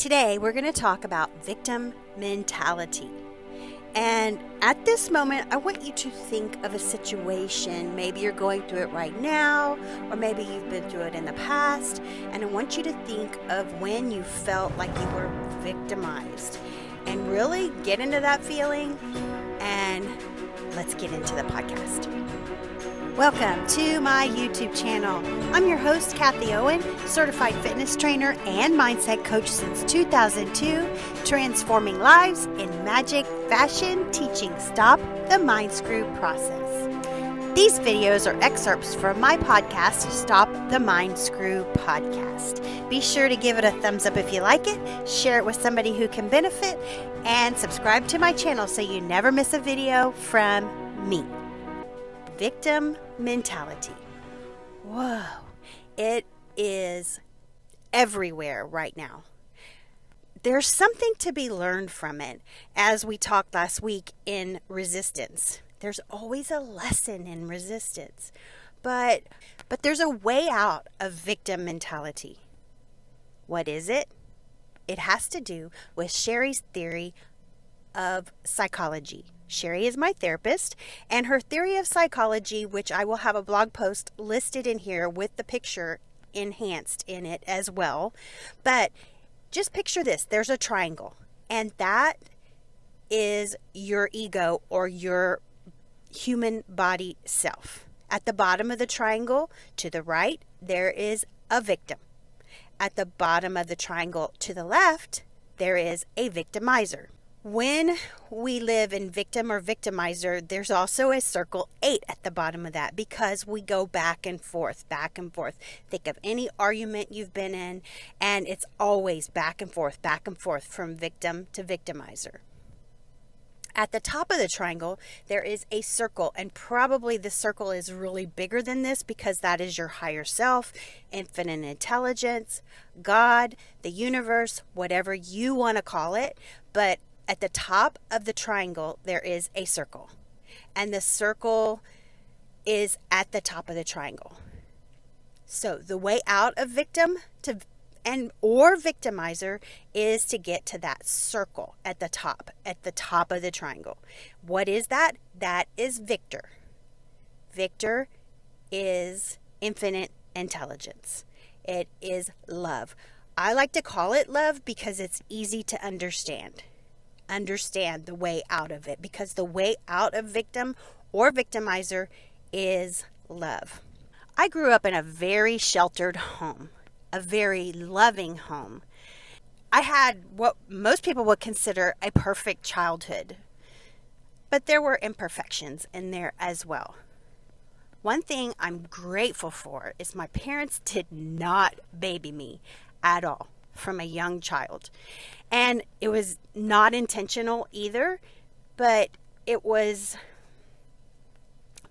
Today, we're going to talk about victim mentality. And at this moment, I want you to think of a situation. Maybe you're going through it right now, or maybe you've been through it in the past. And I want you to think of when you felt like you were victimized. And really get into that feeling. And let's get into the podcast. Welcome to my YouTube channel. I'm your host, Kathie Owen, certified fitness trainer and mindset coach since 2002, transforming lives in magic, fashion, teaching Stop the Mind Screw process. These videos are excerpts from my podcast, Stop the Mind Screw podcast. Be sure to give it a thumbs up if you like it, share it with somebody who can benefit, and subscribe to my channel so you never miss a video from me. Victim mentality. Whoa. It is everywhere right now. There's something to be learned from it. As we talked last week in resistance, there's always a lesson in resistance. But there's a way out of victim mentality. What is it? It has to do with Shary's theory of psychology. Shary is my therapist, and her theory of psychology, which I will have a blog post listed in here with the picture enhanced in it as well. But just picture this. There's a triangle, and that is your ego or your human body self. At the bottom of the triangle to the right, there is a victim. At the bottom of the triangle to the left, there is a victimizer. When we live in victim or victimizer, there's also a circle 8 at the bottom of that because we go back and forth. Think of any argument you've been in, and it's always back and forth from victim to victimizer. At the top of the triangle, there is a circle, and probably the circle is really bigger than this because that is your higher self, infinite intelligence, God, the universe, whatever you want to call it. But at the top of the triangle, there is a circle, and the circle is at the top of the triangle. So the way out of victim or victimizer is to get to that circle at the top of the triangle. What is that? That is Victor. Victor is infinite intelligence. It is love. I like to call it love because it's easy to understand the way out of it, because the way out of victim or victimizer is love. I grew up in a very sheltered home, a very loving home. I had what most people would consider a perfect childhood, but there were imperfections in there as well. One thing I'm grateful for is my parents did not baby me at all from a young child. And it was not intentional either, but it was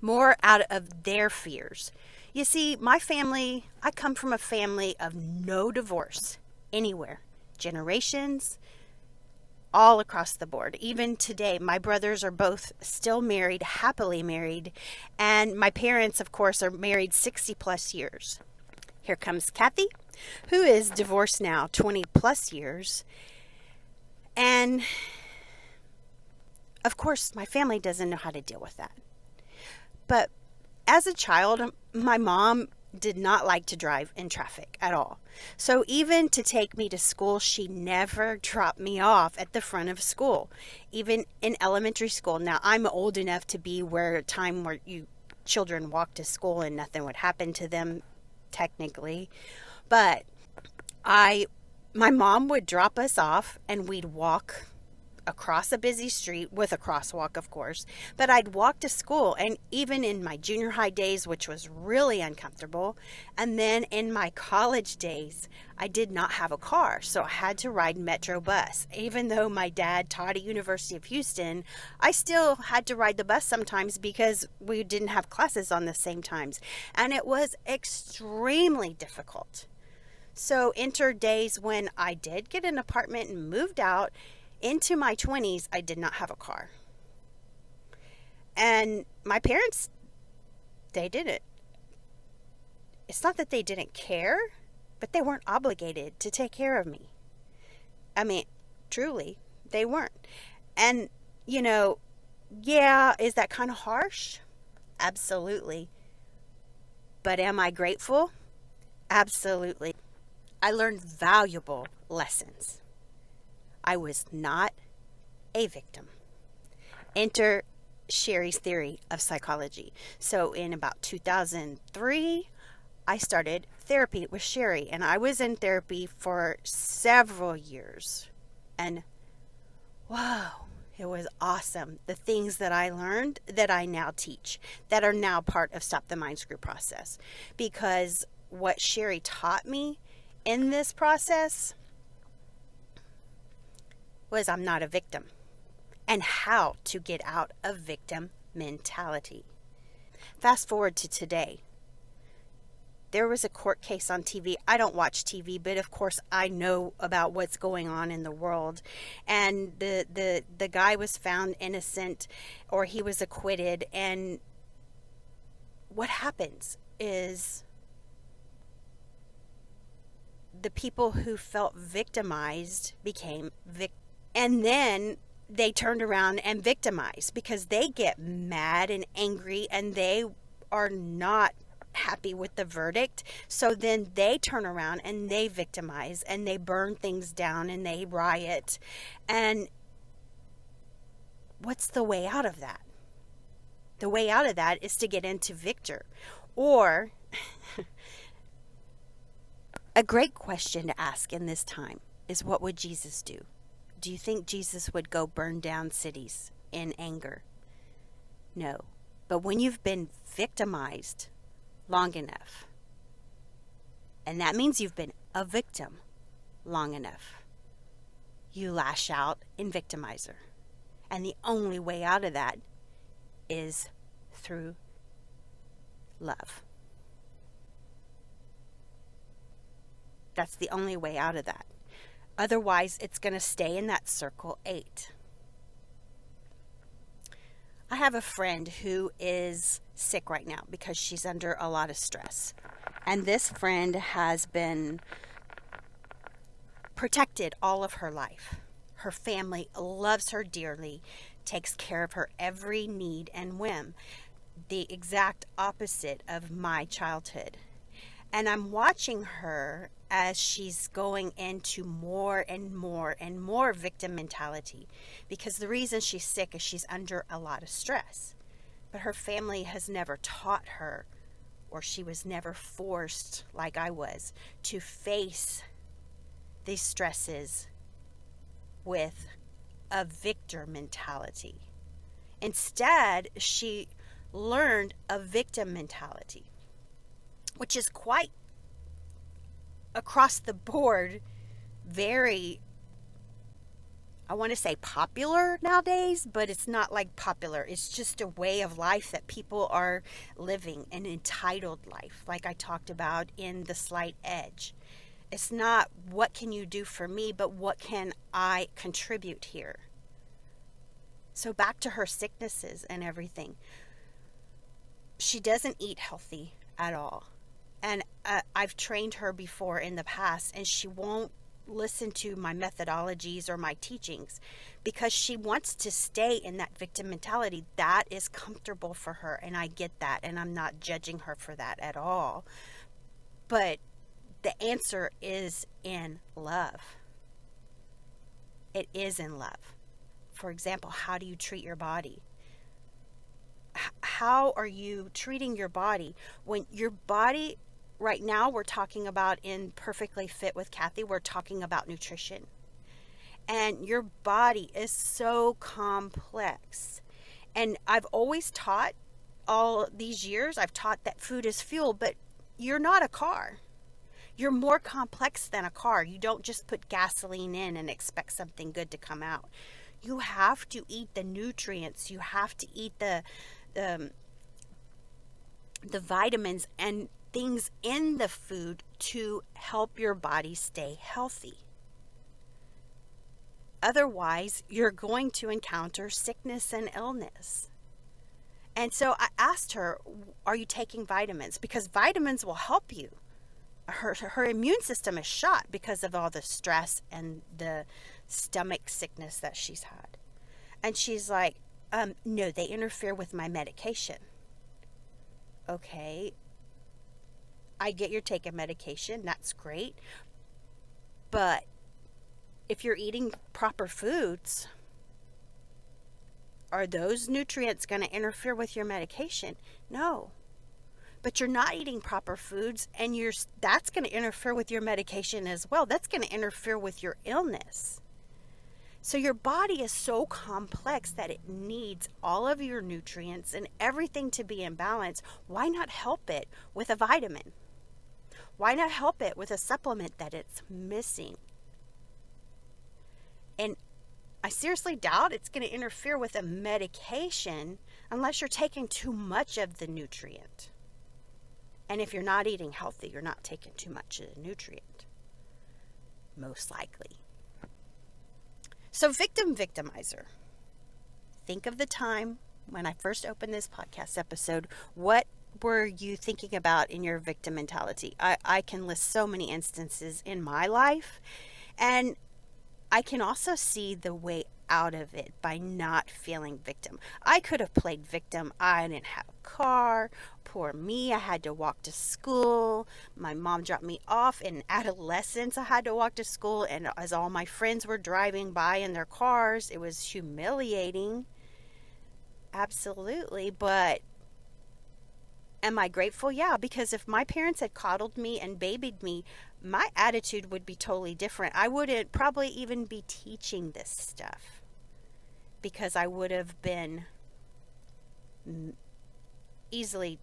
more out of their fears. You see, my family, I come from a family of no divorce anywhere. Generations, all across the board. Even today, my brothers are both still married, happily married, and my parents, of course, are married 60 plus years. Here comes Kathie, who is divorced now 20 plus years. And of course, my family doesn't know how to deal with that. But as a child, my mom did not like to drive in traffic at all. So even to take me to school, she never dropped me off at the front of school, even in elementary school. Now, I'm old enough to be where children walk to school and nothing would happen to them, technically. But my mom would drop us off and we'd walk across a busy street with a crosswalk, of course. But I'd walk to school, and even in my junior high days, which was really uncomfortable, and then in my college days, I did not have a car, so I had to ride Metro bus. Even though my dad taught at University of Houston, I still had to ride the bus sometimes because we didn't have classes on the same times, and it was extremely difficult. So enter days when I did get an apartment and moved out. Into my 20s, I did not have a car. And my parents, they didn't. It's not that they didn't care, but they weren't obligated to take care of me. I mean, truly, they weren't. And, you know, yeah, is that kind of harsh? Absolutely. But am I grateful? Absolutely. I learned valuable lessons. I was not a victim. Enter Shary's theory of psychology. So in about 2003, I started therapy with Shary, and I was in therapy for several years. And wow, it was awesome. The things that I learned that I now teach, that are now part of Stop the Mind Screw process. Because what Shary taught me in this process was I'm not a victim, and how to get out of victim mentality. Fast forward to today. There was a court case on TV. I don't watch TV, but of course I know about what's going on in the world. And the guy was found innocent, or he was acquitted. And what happens is the people who felt victimized became victims. And then they turned around and victimized because they get mad and angry and they are not happy with the verdict. So then they turn around and they victimize and they burn things down and they riot. And what's the way out of that? The way out of that is to get into victor. Or a great question to ask in this time is, what would Jesus do? Do you think Jesus would go burn down cities in anger? No. But when you've been victimized long enough, and that means you've been a victim long enough, you lash out in victimizer. And the only way out of that is through love. That's the only way out of that. Otherwise, it's going to stay in that circle 8. I have a friend who is sick right now because she's under a lot of stress. And this friend has been protected all of her life. Her family loves her dearly, takes care of her every need and whim. The exact opposite of my childhood. And I'm watching her as she's going into more and more and more victim mentality, because the reason she's sick is she's under a lot of stress. But her family has never taught her, or she was never forced, like I was, to face these stresses with a victor mentality. Instead, she learned a victim mentality, which is quite across the board very, I want to say popular nowadays, but it's not like popular. It's just a way of life that people are living, an entitled life, like I talked about in The Slight Edge. It's not what can you do for me, but what can I contribute here? So back to her sicknesses and everything. She doesn't eat healthy at all. And I've trained her before in the past, and she won't listen to my methodologies or my teachings because she wants to stay in that victim mentality. That is comfortable for her, and I get that, and I'm not judging her for that at all. But the answer is in love. It is in love. For example, how do you treat your body? How are you treating your body when your body... Right now, we're talking about in Perfectly Fit with Kathie, we're talking about nutrition. And your body is so complex. And I've always taught, all these years, I've taught that food is fuel, but you're not a car. You're more complex than a car. You don't just put gasoline in and expect something good to come out. You have to eat the nutrients. You have to eat the vitamins and things in the food to help your body stay healthy. Otherwise, you're going to encounter sickness and illness. And so I asked her, are you taking vitamins? Because vitamins will help you. her immune system is shot because of all the stress and the stomach sickness that she's had. And she's like, no, they interfere with my medication. Okay, I get you're taking medication. That's great. But if you're eating proper foods, are those nutrients going to interfere with your medication? No. But you're not eating proper foods, and that's going to interfere with your medication as well. That's going to interfere with your illness. So your body is so complex that it needs all of your nutrients and everything to be in balance. Why not help it with a vitamin? Why not help it with a supplement that it's missing? And I seriously doubt it's going to interfere with a medication unless you're taking too much of the nutrient. And if you're not eating healthy, you're not taking too much of the nutrient. Most likely. So victim-victimizer. Think of the time when I first opened this podcast episode. What were you thinking about in your victim mentality? I can list so many instances in my life. And I can also see the way out of it by not feeling victim. I could have played victim. I didn't have a car. Poor me. I had to walk to school. My mom dropped me off. In adolescence, I had to walk to school. And as all my friends were driving by in their cars, it was humiliating. Absolutely. But am I grateful? Yeah, because if my parents had coddled me and babied me, my attitude would be totally different. I wouldn't probably even be teaching this stuff because I would have been easily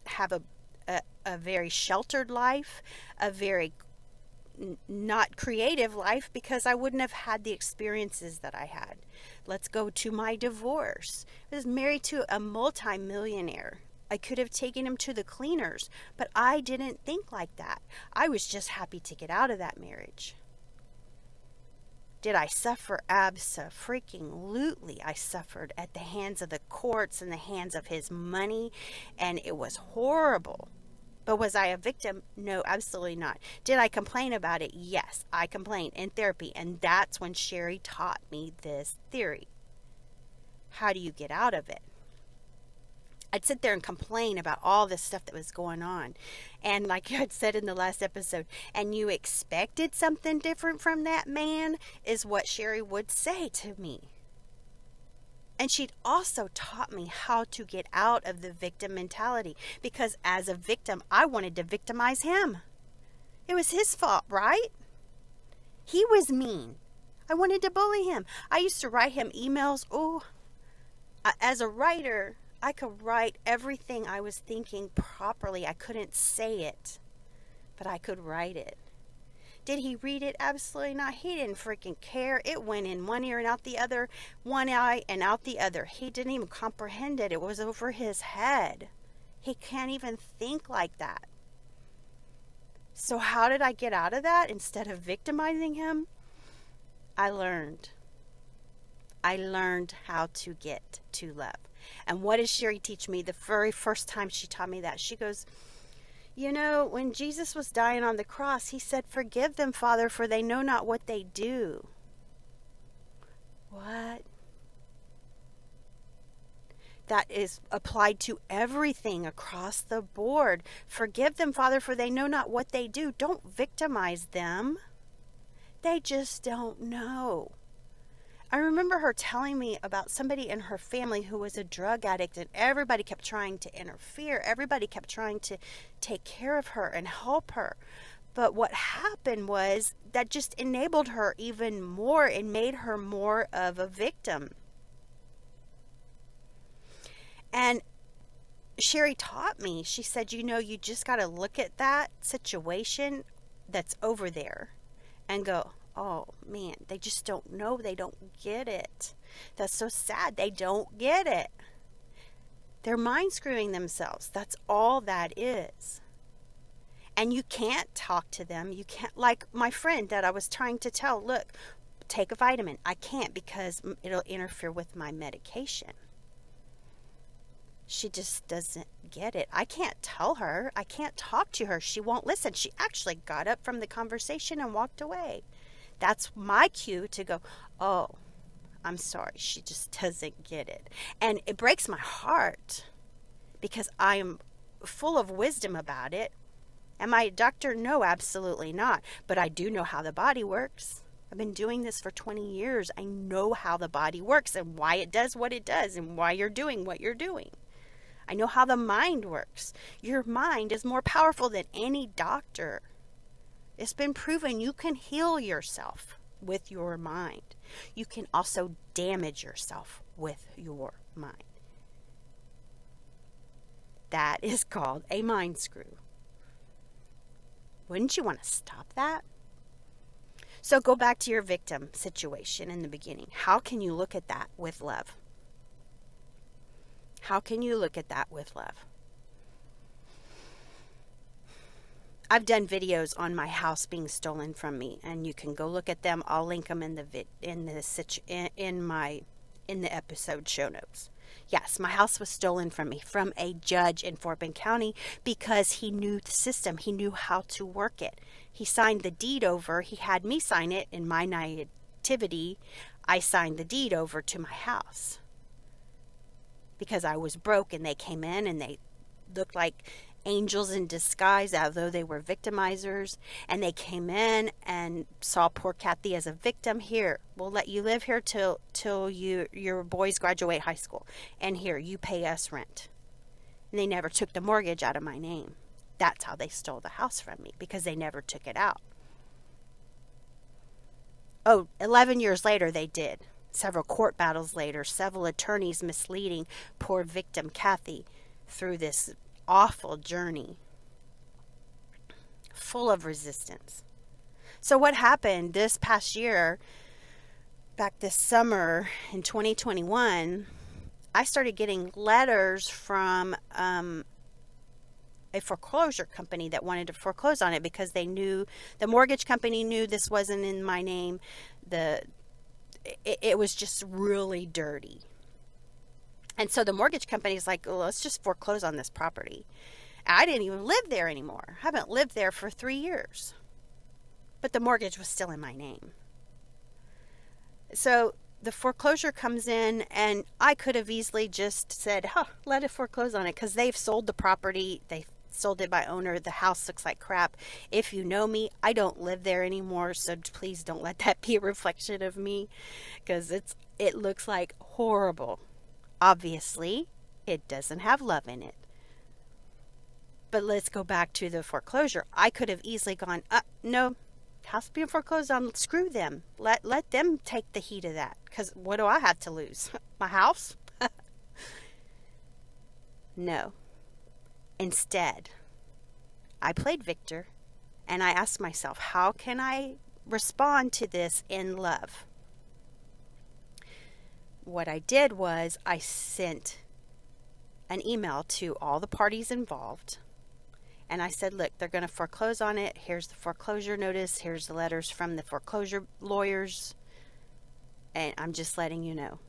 have a very sheltered life, a very not creative life, because I wouldn't have had the experiences that I had. Let's go to my divorce. I was married to a multi-millionaire. I could have taken him to the cleaners, but I didn't think like that. I was just happy to get out of that marriage. Did I suffer? Abso-freaking-lutely. I suffered at the hands of the courts and the hands of his money, and it was horrible. But was I a victim? No, absolutely not. Did I complain about it? Yes, I complained in therapy, and that's when Shary taught me this theory. How do you get out of it? I'd sit there and complain about all this stuff that was going on. And like I had said in the last episode, and you expected something different from that man, is what Shary would say to me. And she'd also taught me how to get out of the victim mentality, because as a victim, I wanted to victimize him. It was his fault, right? He was mean. I wanted to bully him. I used to write him emails. As a writer, I could write everything I was thinking properly. I couldn't say it, but I could write it. Did he read it? Absolutely not. He didn't freaking care. It went in one ear and out the other, one eye and out the other. He didn't even comprehend it. It was over his head. He can't even think like that. So how did I get out of that? Instead of victimizing him, I learned how to get to love. And what did Shary teach me the very first time she taught me that? She goes, you know, when Jesus was dying on the cross, he said, forgive them, Father, for they know not what they do. What? That is applied to everything across the board. Forgive them, Father, for they know not what they do. Don't victimize them. They just don't know. I remember her telling me about somebody in her family who was a drug addict, and everybody kept trying to interfere. Everybody kept trying to take care of her and help her. But what happened was that just enabled her even more and made her more of a victim. And Shary taught me, she said, you know, you just got to look at that situation that's over there and go, oh, man, they just don't know. They don't get it. That's so sad. They don't get it. They're mind screwing themselves. That's all that is. And you can't talk to them. You can't, like my friend that I was trying to tell, look, take a vitamin. I can't because it'll interfere with my medication. She just doesn't get it. I can't tell her. I can't talk to her. She won't listen. She actually got up from the conversation and walked away. That's my cue to go, oh, I'm sorry. She just doesn't get it. And it breaks my heart because I am full of wisdom about it. Am I a doctor? No, absolutely not. But I do know how the body works. I've been doing this for 20 years. I know how the body works and why it does what it does and why you're doing what you're doing. I know how the mind works. Your mind is more powerful than any doctor. It's been proven you can heal yourself with your mind. You can also damage yourself with your mind. That is called a mind screw. Wouldn't you want to stop that? So go back to your victim situation in the beginning. How can you look at that with love? How can you look at that with love? I've done videos on my house being stolen from me, and you can go look at them. I'll link them in the episode show notes. Yes, my house was stolen from me from a judge in Fort Bend County because he knew the system. He knew how to work it. He signed the deed over. He had me sign it. In my nativity, I signed the deed over to my house because I was broke, and they came in and they looked like angels in disguise, although they were victimizers, and they came in and saw poor Kathie as a victim. Here, we'll let you live here till your boys graduate high school, and here, you pay us rent. And they never took the mortgage out of my name. That's how they stole the house from me, because they never took it out. 11 years later they did. Several court battles later, several attorneys misleading poor victim Kathie through this awful journey full of resistance. So what happened this past year, back this summer in 2021, I started getting letters from a foreclosure company that wanted to foreclose on it because they knew, the mortgage company knew this wasn't in my name. It was just really dirty. And so the mortgage company is like, well, let's just foreclose on this property. I didn't even live there anymore. I haven't lived there for 3 years. But the mortgage was still in my name. So the foreclosure comes in, and I could have easily just said, let it foreclose on it, because they've sold the property. They sold it by owner. The house looks like crap. If you know me, I don't live there anymore, so please don't let that be a reflection of me, because it looks like horrible. Obviously, it doesn't have love in it. But let's go back to the foreclosure. I could have easily gone, no, house being foreclosed on, screw them. Let them take the heat of that, because what do I have to lose? My house? No. Instead, I played victor, and I asked myself, how can I respond to this in love? What I did was I sent an email to all the parties involved, and I said, look, they're going to foreclose on it. Here's the foreclosure notice. Here's the letters from the foreclosure lawyers, and I'm just letting you know,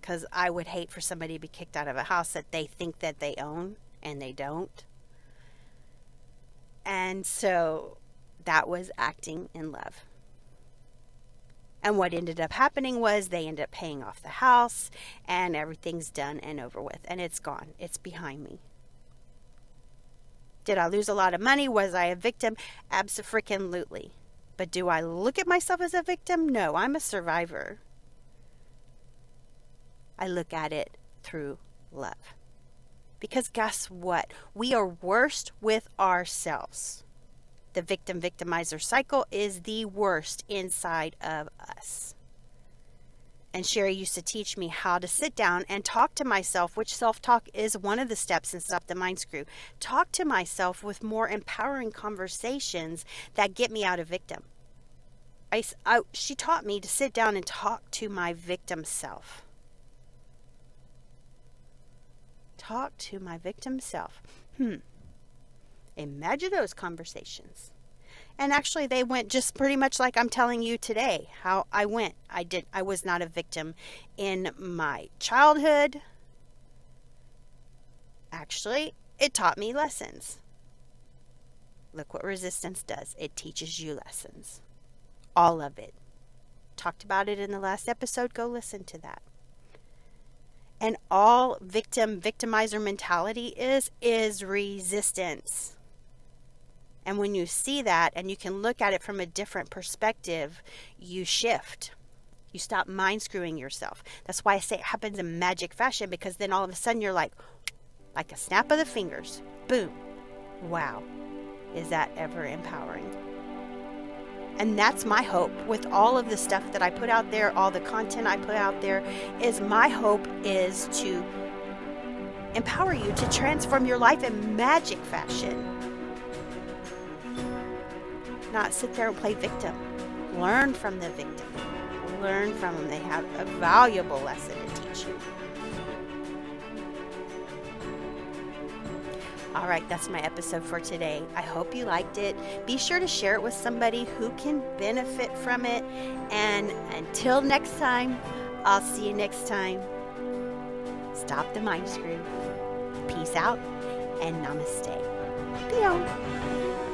because I would hate for somebody to be kicked out of a house that they think that they own, and they don't. And so that was acting in love. And what ended up happening was they ended up paying off the house, and everything's done and over with, and it's gone. It's behind me. Did I lose a lot of money? Was I a victim? Abso-freaking-lutely. But do I look at myself as a victim? No, I'm a survivor. I look at it through love. Because guess what? We are worst with ourselves. The victim-victimizer cycle is the worst inside of us. And Shary used to teach me how to sit down and talk to myself, which self-talk is one of the steps in Stop the Mind Screw. Talk to myself with more empowering conversations that get me out of victim. She taught me to sit down and talk to my victim self. Talk to my victim self. Imagine those conversations. And actually they went just pretty much like I'm telling you today, how I went. I was not a victim in my childhood. Actually, it taught me lessons. Look what resistance does. It teaches you lessons. All of it. Talked about it in the last episode. Go listen to that. And all victim-victimizer mentality is resistance. And when you see that and you can look at it from a different perspective, you shift. You stop mind screwing yourself. That's why I say it happens in magic fashion, because then all of a sudden you're like a snap of the fingers. Boom. Wow. Is that ever empowering? And that's my hope with all of the stuff that I put out there, all the content I put out there, is my hope is to empower you to transform your life in magic fashion. Not sit there and play victim. Learn from the victim. Learn from them. They have a valuable lesson to teach you. All right, that's my episode for today. I hope you liked it. Be sure to share it with somebody who can benefit from it. And until next time, I'll see you next time. Stop the mind screw. Peace out and namaste. Peace.